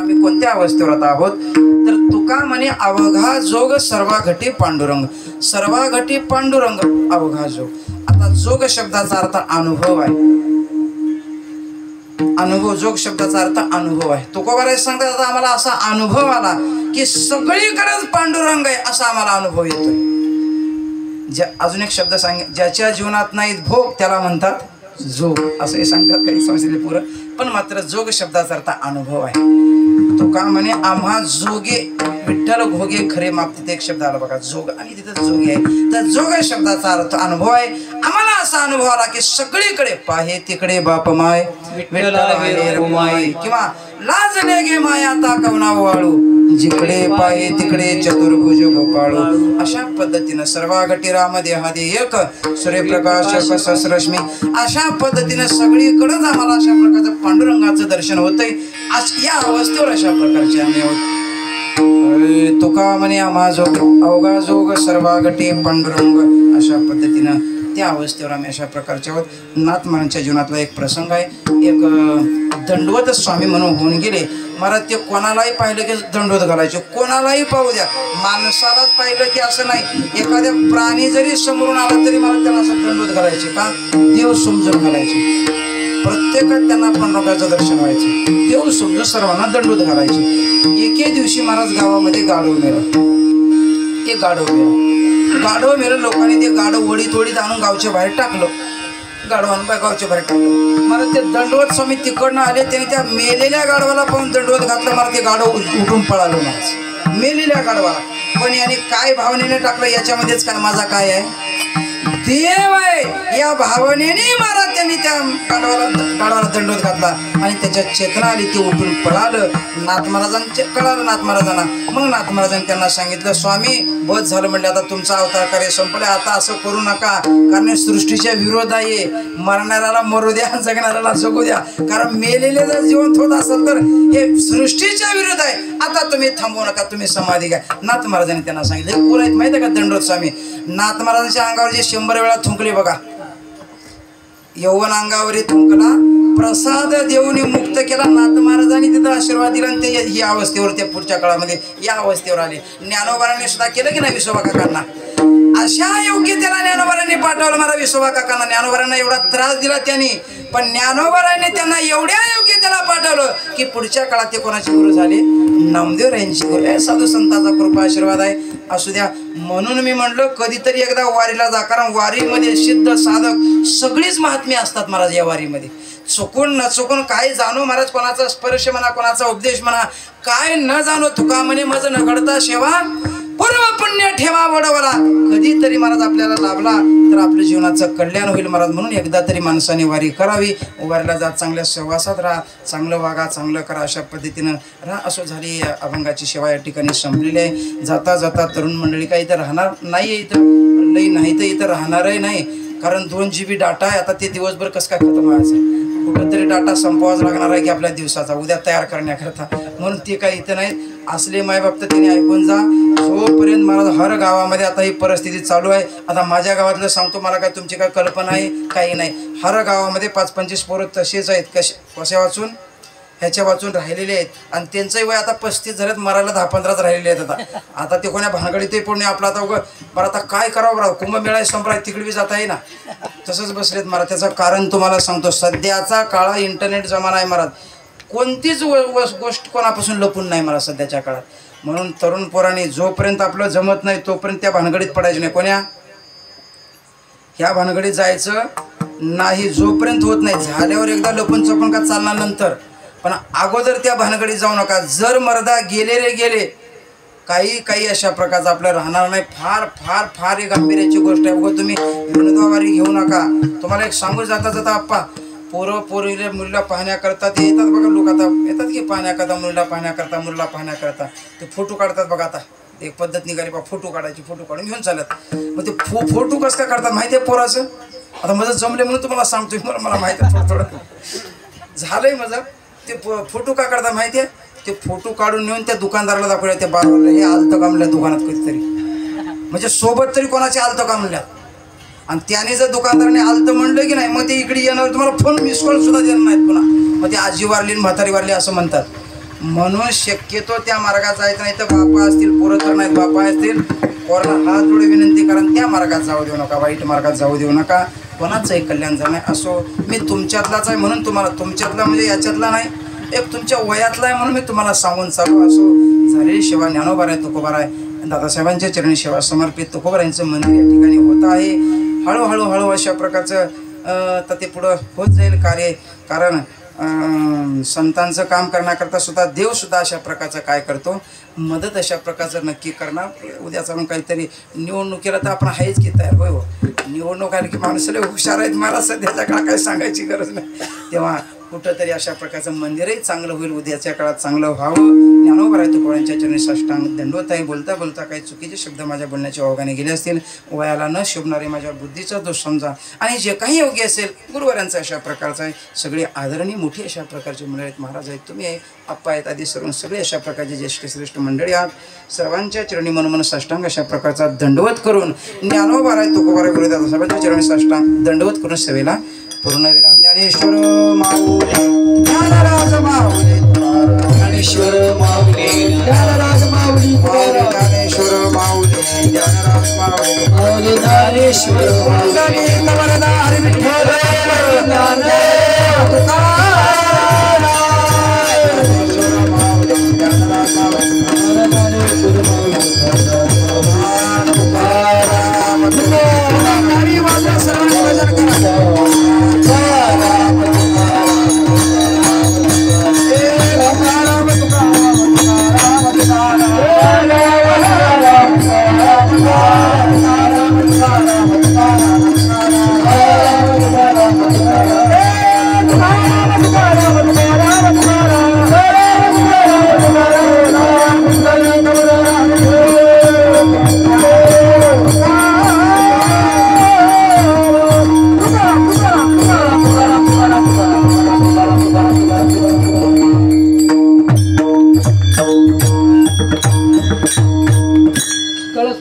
आम्ही कोणत्या अवस्थेवर आता आहोत तर तुका म्हणे अवघा जोग सर्वा घटी पांडुरंग, सर्वा घटी पांडुरंग अवघा जोग। आता जोग शब्दाचा अर्थ अनुभव आहे, अनुभव, जोग शब्दाचा अर्थ अनुभव आहे। तुकोबाराय सांगतात आता आम्हाला असा अनुभव आला की सगळीकडेच पांडुरंग आहे असा आम्हाला अनुभव येतोय। अजून एक शब्द सांग, ज्याच्या जीवनात नाहीत भोग त्याला म्हणतात जोग असंही सांगतात काही समजले पुरं, पण मात्र जोग शब्दाचा अर्थ अनुभव आहे। तुका म्हणे आम्हा जोगे विठ्ठल घोगे खरे माप, तिथे एक शब्द आला बघा जोग आणि तिथे जोगे आहे, तर जोग शब्दाचा अर्थ अनुभव आहे। आम्हाला असा अनुभव आला की सगळीकडे पाहे तिकडे बाप माय विठ्ठल माय, किंवा लाजले गे माया ता कवना वाळू, जिकडे पाहे तिकडे चतुर्भुज गोपाळू। अशा पद्धतीनं सर्वागटी राम देहादे एक सूर्यप्रकाश सहस्रश्मी, अशा पद्धतीनं सगळीकडेच आम्हाला अशा प्रकारचं पांडुरंगाचं दर्शन होतंय। या अवस्थेवर अशा प्रकारचे आम्ही आहोत। तुका म्हणे आम्हा जोग अवघा जोग सर्वागटी पांडुरंग, अशा पद्धतीनं त्या अवस्थेवर आम्ही अशा प्रकारचे आहोत। नाथ महाराजांच्या जीवनातला एक प्रसंग आहे। एक दंडवत स्वामी म्हणून होऊन गेले महाराज, ते कोणालाही पाहिलं की दंडवत घालायचे, कोणालाही पाहू द्या, माणसालाच पाहिलं की असं नाही, एखाद्या प्राणी जरी समोरून आला तरी मला त्याला असं दंडवत घालायचे, का देव समजून घालायचे, प्रत्येकात त्यांना पांडुरंगाचं दर्शन व्हायचं, देव समजून सर्वांना दंडवत घालायचे। एके दिवशी महाराज गावामध्ये गाढव मेलं, ते गाढव मेलं, लोकांनी ते गाढव वडीत वडीत आणून गावच्या बाहेर टाकलं, गाढवांना गावच्या बाहेर टाकलं। मला ते दंडवत स्वामी तिकडनं आले, त्याने त्या मेलेल्या गाढवाला पाहून दंडवत घातलं, मला ते गाढव उठून पळालं महाराज, मेलेल्या गाढवाला, पण याने काय भावनेने टाकलं याच्यामध्येच काय माझा काय आहे, देव आहे या भावनेने महाराज त्यांनी त्या गाढवाला दंडवत घातला आणि त्याच्या चेतना आली, ते उठून पळालं। नाथ महाराजांचे कळालं नाथ महाराजांना, मग नाथ महाराजांनी त्यांना सांगितलं स्वामी बस झालं म्हणले, आता तुमचा अवतार कार्य संपले, आता असं करू नका, कारण सृष्टीच्या विरोध आहे, मरणाऱ्याला मरू द्या जगणाऱ्याला जगू द्या, कारण मेलेले जर जिवंत होत असेल तर हे सृष्टीच्या विरोध आहे, आता तुम्ही थांबवू नका, तुम्ही समाधी घ्या। नाथ महाराजांनी त्यांना सांगितलं, कोण आहेत माहिती आहे का दंडवत स्वामी, नाथ महाराजांच्या अंगावर जे 100 वेळा थुंकले बघा, यौवन अंगावरी थुंकला, प्रसाद देऊनी मुक्त केला, नाथ महाराजांनी तिथं आशीर्वाद दिला आणि ते ही अवस्थेवर त्या पुढच्या काळामध्ये या अवस्थेवर आले। ज्ञानोबारांनी सुद्धा केलं की नाही विसोबा काकांना, अशा योग्यतेला ज्ञानोबारांनी पाठवलं मला विसोबा काकांना, ज्ञानोबारांना एवढा त्रास दिला त्यांनी, पण ज्ञानोबारांनी त्यांना एवढ्या योग्यतेला पाठवलं की पुढच्या काळात ते कोणाचे गुरु झाले, नामदेव यांचे गुरु। साधू संतांचा कृपा आशीर्वाद आहे, असू द्या। म्हणून मी म्हणलं कधीतरी एकदा वारीला जा, कारण वारीमध्ये सिद्ध साधक सगळीच महात्म्य असतात महाराज। या वारीमध्ये चुकून न चुकून काय जाणू महाराज, कोणाचा स्पर्श म्हणा, कोणाचा उपदेश म्हणा, काय न जाणू, तुका म्हणे मज न घडता सेवा पूर्व पुण्य ठेवा वडवला, कधीतरी महाराज आपल्याला लाभला तर आपल्या जीवनाचं कल्याण होईल महाराज। म्हणून एकदा तरी माणसाने वारी करावी, वारीला जात चांगल्या सहवासात राहा, चांगलं वागा, चांगलं करा, अशा पद्धतीनं राहा। असं झाली अभंगाची सेवा या ठिकाणी संपलेली आहे। जाता जाता तरुण मंडळी काही इथं राहणार नाही, इथं लई नाही तर इथं राहणारही नाही, कारण 2 GB डाटा आहे, आता ते दिवसभर कसं काय खतम व्हायचं, कुठंतरी डाटा संपवाच लागणार आहे की आपल्या दिवसाचा उद्या तयार करण्याकरता, म्हणून ते काही इथं नाहीत। असले मायबाप तर त्यांनी ऐकून जा, जोपर्यंत महाराज हर गावामध्ये आता ही परिस्थिती चालू आहे, आता माझ्या गावातलं सांगतो, मला काय तुमची काय कल्पना आहे काही नाही, हर गावामध्ये 5-25 पोरं तसेच आहेत, कसे वाचून ह्याच्या वाचून राहिलेले आहेत, आणि त्यांचंही वय आता 35 झालेत, मरायला 10-15 राहिलेले आहेत। आता ते कोण्या भानगडीतही पुण्य आपलं आता बरं आता काय करावं बरं, कुंभमेळा संपला तिकडे बी जाता येईना, तसंच बसलेत महाराज। त्याचं कारण तुम्हाला सांगतो, सध्याचा काळ इंटरनेट जमाना आहे महाराज, कोणतीच गोष्ट कोणापासून लपून नाही महाराज सध्याच्या काळात। म्हणून तरुण पोरांनी जोपर्यंत आपलं जमत नाही तोपर्यंत त्या भानगडीत पडायचं नाही, कोण्या ह्या भानगडीत जायचं नाही, जोपर्यंत होत नाही, झाल्यावर एकदा लपून चपून का चालणार नंतर, पण अगोदर त्या भानगडीत जाऊ नका। जर मर्दा गेले रे गेले, काही अशा प्रकारचं आपलं राहणार नाही। फार फार फार एक गांभीर्याची गोष्ट आहे, बघा तुम्ही विनोदवारी घेऊ नका। तुम्हाला एक सांगू जाता जाता आप्पा, पोरं पोरीले मुलीला पाहण्याकरता ते येतात बघा, लोक आता येतात की पाहण्याकरता, मुलीला पाहण्याकरता ते फोटो काढतात बघा। आता एक पद्धत निघाली बा, फोटो काढायची, फोटो काढून घेऊन चालत, मग ते फोटो कसं काय काढतात माहिती आहे पोराचं, आता माझं जमले म्हणून तुम्हाला सांगतोय, मला माहिती आहे थोडं झालंय माझं। ते फोटो का काढतात माहिती आहे, ते फोटो काढून नेऊन त्या दुकानदाराला दाखवले, त्या बारवाला हे आलतं का म्हणल्या दुकानात कधीतरी, म्हणजे सोबत तरी कोणाचे आलतं का म्हणल्या, आणि त्याने जर दुकानदाराने आलतं म्हणलं की नाही, मग ते इकडे येणार, तुम्हाला फोन मिस कॉल सुद्धा देणार नाहीत पुन्हा, मग ते आजी वारली म्हातारी वारली असं म्हणतात। म्हणून शक्यतो त्या मार्गात जायचं नाही. तर बापा असतील, पोरं तर नाहीत, बापा असतील, पोराला हात जोडे विनंती करा, त्या मार्गात जाऊ देऊ नका, वाईट मार्गात जाऊ देऊ नका. कोणाचंही कल्याण झालं नाही. असो, मी तुमच्यातलाच आहे म्हणून तुम्हाला, तुमच्यातला म्हणजे याच्यातला नाही, एक तुमच्या वयातला आहे म्हणून मी तुम्हाला सांगून चालू. असो, झालेली सेवा ज्ञानोबा आहे, तुकोबा आहे, दादासाहेबांच्या चरणी सेवा समर्पित तुकोबारायांचं मंदिर या ठिकाणी होत आहे. हळूहळू अशा प्रकारचं तर ते पुढं होत जाईल कार्य. कारण संतांचं काम करण्याकरता सुद्धा देवसुद्धा अशा प्रकारचं काय करतो, मदत अशा प्रकारचं नक्की करणार. उद्या चालून काहीतरी निवडणुकीला तर आपण आहेच की तयार. होय हो, निवडणूक आली की माणसाला हुशार आहेत, मला सध्याच्या काळात काही सांगायची गरज नाही. तेव्हा कुठंतरी अशा प्रकारचं मंदिरही चांगलं होईल, उद्याच्या काळात चांगलं व्हावं. ज्ञानोबा आहे तुकोबारायांच्या चरणी साष्टांग दंडवत आहे. बोलता बोलता काही चुकीचे शब्द माझ्या बोलण्याच्या ओघाने गेले असतील, वयाला न शोभणारे माझ्या बुद्धीचा दोष समजा. आणि जे काही योग्य असेल गुरुवारांचा अशा प्रकारचा आहे. सगळे आदरणीय मोठी अशा प्रकारचे मंडळी आहेत, महाराज आहेत, तुम्ही आहे, आप्पा आहेत, आधी सर्व सगळे अशा प्रकारचे ज्येष्ठ श्रेष्ठ मंडळी आहात. सर्वांच्या चरणी मनोमन साष्टांग अशा प्रकारचा दंडवत करून ज्ञानोबा आहे तुकोबारा गुरु दादासाहेबांच्या चरणी साष्टांग दंडवत करून सेवेला पूर्णविराम. ज्ञानेश्वर माऊली ज्ञानराज माऊली ज्ञानेश्वर माऊली ज्ञानराज माऊली ज्ञानेश्वर माऊली ज्ञानराज माऊली ज्ञानेश्वर माऊली नवरदा हरी विठ्ठल कळस